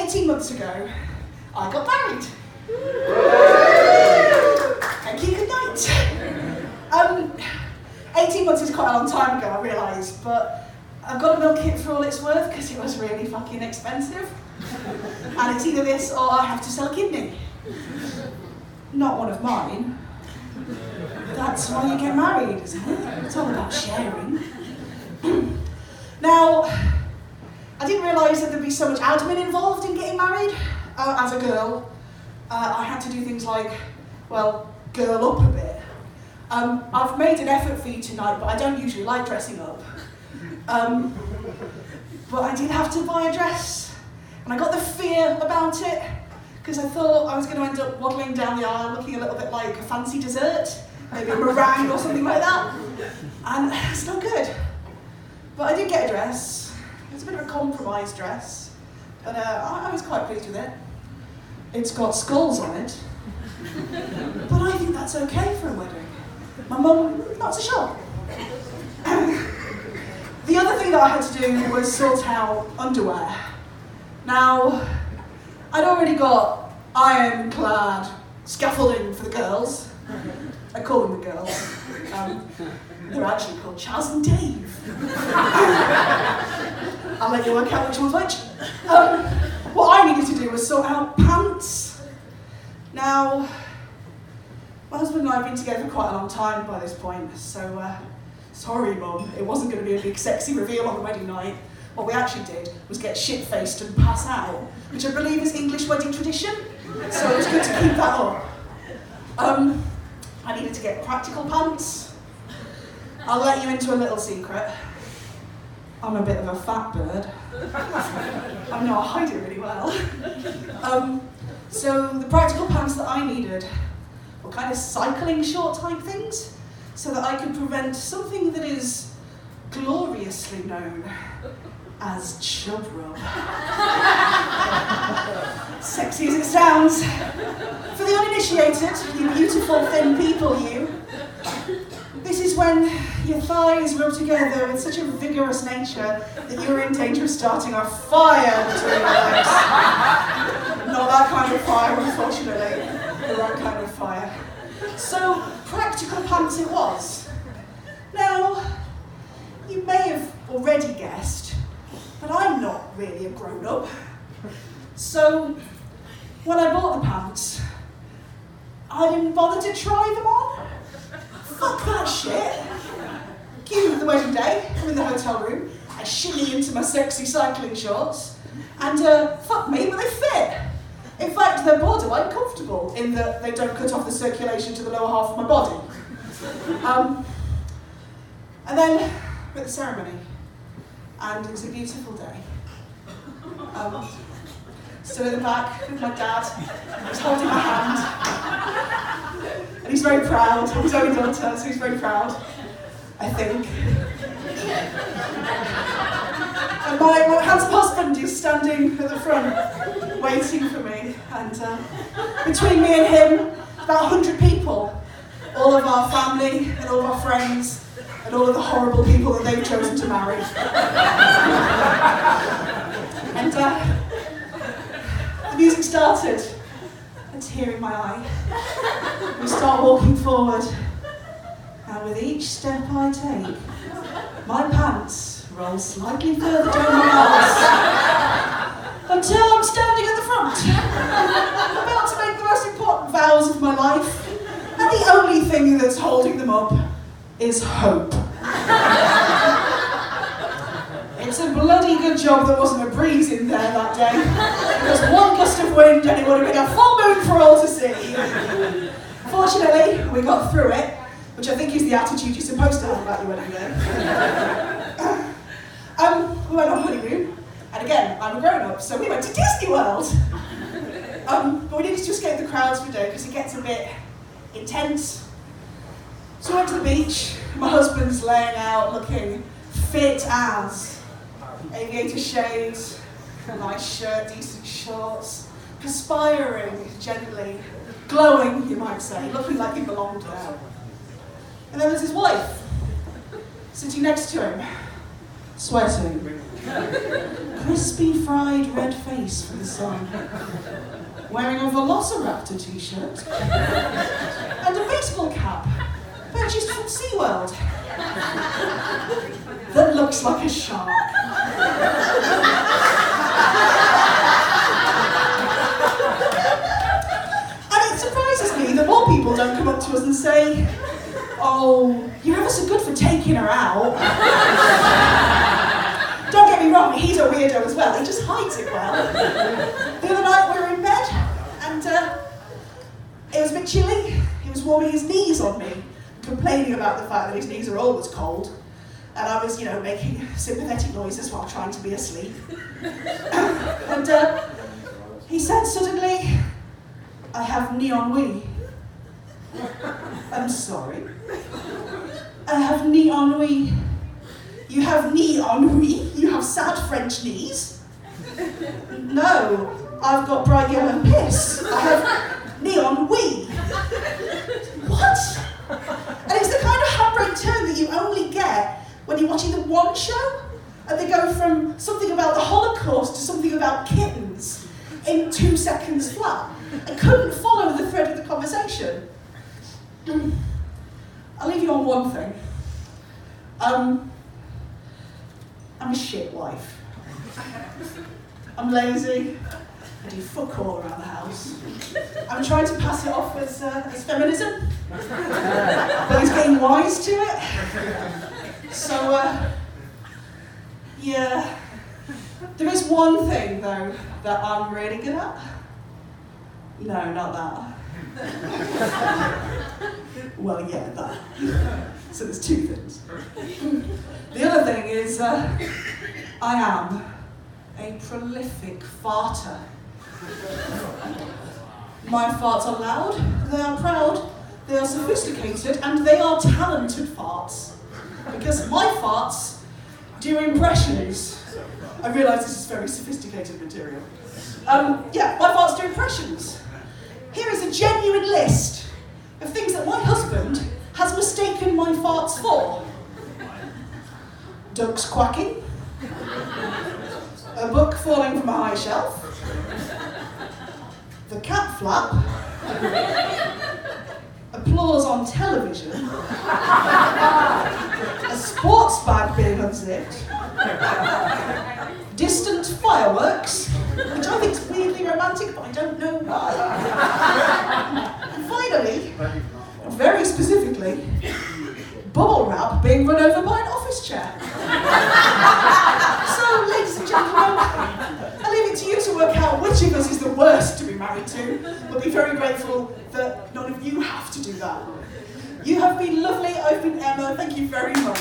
18 months ago, I got married. Thank you, good night. 18 months is quite a long time ago, I realise, but I've got to milk it for all it's worth because it was really fucking expensive. And it's either this or I have to sell a kidney. Not one of mine. That's why you get married, isn't it? It's all about sharing. Now, I didn't realise that there'd be so much admin involved in getting married. As a girl, I had to do things like, well, girl up a bit. I've made an effort for you tonight, but I don't usually like dressing up. But I did have to buy a dress, and I got the fear about it, because I thought I was going to end up waddling down the aisle looking a little bit like a fancy dessert, maybe a meringue or something like that, and it's not good. But I did get a dress. It was a bit of a compromise dress, but I was quite pleased with it. It's got skulls on it, but I think that's okay for a wedding. My mum, not so sure. The other thing that I had to do was sort out underwear. Now, I'd already got ironclad scaffolding for the girls. I call them the girls. They're actually called Chaz and Dave. I'll let you work out which one's which. What I needed to do was sort out pants. Now, my husband and I have been together for quite a long time by this point, so sorry Mum, it wasn't going to be a big sexy reveal on the wedding night. What we actually did was get shit-faced and pass out, which I believe is English wedding tradition, so it was good to keep that up. I needed to get practical pants. I'll let you into a little secret. I'm a bit of a fat bird. I know I hide it really well. So the practical pants that I needed were kind of cycling short type things, so that I could prevent something that is gloriously known as chub rub. Sexy as it sounds. For the uninitiated, you beautiful thin people, you, this is when your thighs rub together with such a vigorous nature that you're in danger of starting a fire between your legs. Not that kind of fire, unfortunately. The right kind of fire. So, practical pants it was. Now, you may have already guessed, but I'm not really a grown-up. So, when I bought the pants, I didn't bother to try them on. Fuck that shit. Cue the wedding day, I'm in the hotel room, I shimmy into my sexy cycling shorts, and fuck me, but they fit. In fact, they're borderline comfortable in that they don't cut off the circulation to the lower half of my body. And then, we're at the ceremony, and it was a beautiful day. Stood at the back with my dad, he was holding my hand, and he's very proud, of his own daughter, so he's very proud, I think. And my handsome husband is standing at the front, waiting for me, and between me and him, about 100 people, all of our family and all of our friends, and all of the horrible people that they've chosen to marry. And the music started, a tear in my eye. We start walking forward, and with each step I take, my pants roll slightly further down my arse, until I'm standing at the front, about to make the most important vows of my life, and the only thing that's holding them up is hope. It's a bloody good job there wasn't a breeze in there that day, because one gust of wind and it would have been a full moon for all to see. Fortunately, we got through it, which I think is the attitude you're supposed to have about your wedding day. We went on honeymoon, and again, I'm a grown-up, so we went to Disney World. But we needed to escape the crowds for a day, because it gets a bit intense. So we went to the beach, my husband's laying out looking fit as. Aviator shades, a nice shirt, decent shorts, perspiring gently, glowing, you might say, looking like he belonged there. And then there's his wife, sitting next to him, sweating, crispy fried red face for the sun, wearing a Velociraptor t-shirt and a baseball cap purchased from SeaWorld that looks like a shark. And it surprises me that more people don't come up to us and say, "Oh, you're ever so good for taking her out." Don't get me wrong, he's a weirdo as well, he just hides it well. The other night we were in bed, and it was a bit chilly. He was warming his knees on me, complaining about the fact that his knees are always cold. And I was, making sympathetic noises while trying to be asleep. And he said suddenly, "I have knee ennui." "I'm sorry?" "I have knee ennui." "You have knee ennui? You have sad French knees?" "No, I've got bright yellow piss. I have knee ennui." What? And it's the kind of handbrake turn that you only get when you're watching the One Show, and they go from something about the Holocaust to something about kittens in 2 seconds flat. I couldn't follow the thread of the conversation. I'll leave you on one thing. I'm a shit wife. I'm lazy. I do fuck all around the house. I'm trying to pass it off as feminism, but he's getting wise to it. So, yeah. There is one thing, though, that I'm really good at. No, not that. Well, yeah, that. So there's 2 things. The other thing is, I am a prolific farter. My farts are loud, they are proud, they are sophisticated, and they are talented farts. Because my farts do impressions. I realise this is very sophisticated material. Yeah, my farts do impressions. Here is a genuine list of things that my husband has mistaken my farts for. Ducks quacking, a book falling from a high shelf, the cat flap, applause on television, a sports bag being unzipped, distant fireworks, which I think is weirdly romantic, but I don't know why. And finally, very specifically, bubble wrap being run over by an office chair. So, ladies and gentlemen, I leave it to you to work out which of us is the worst to be married to, but be very grateful that none of you have to do that. You have been lovely, I've been Emma, thank you very much.